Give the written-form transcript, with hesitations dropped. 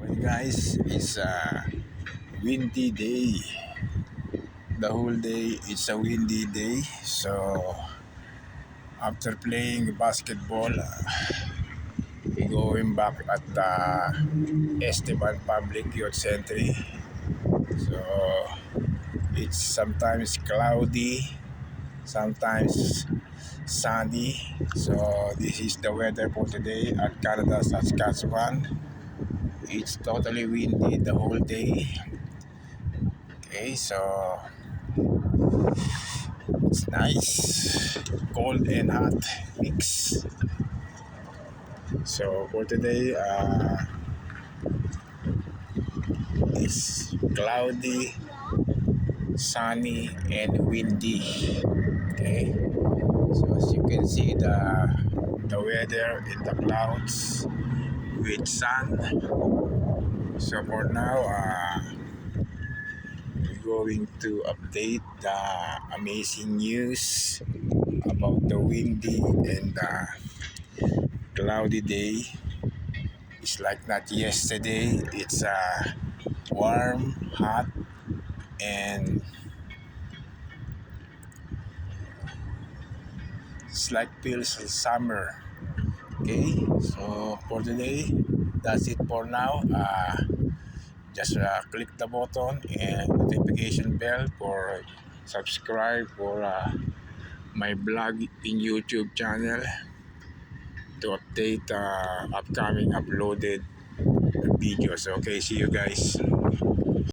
Well, guys, it's a windy day. The whole day it's a windy day. So after playing basketball, we going back at the Esteban Public Youth Center. So it's sometimes cloudy, sometimes sunny. So this is the weather for today at Canada, Saskatchewan. It's totally windy the whole day. Okay, so it's nice, cold and hot mix. So for today, it's cloudy, sunny, and windy. Okay, so as you can see, the weather in the clouds with sun. So for now, we're going to update the amazing news about the windy and cloudy day. It's like not yesterday. It's warm, hot, and it's like feels summer. Okay, so for today, that's it for now. Just click the button and notification bell for subscribe for my blog in YouTube channel to update upcoming uploaded videos. Okay, see you guys.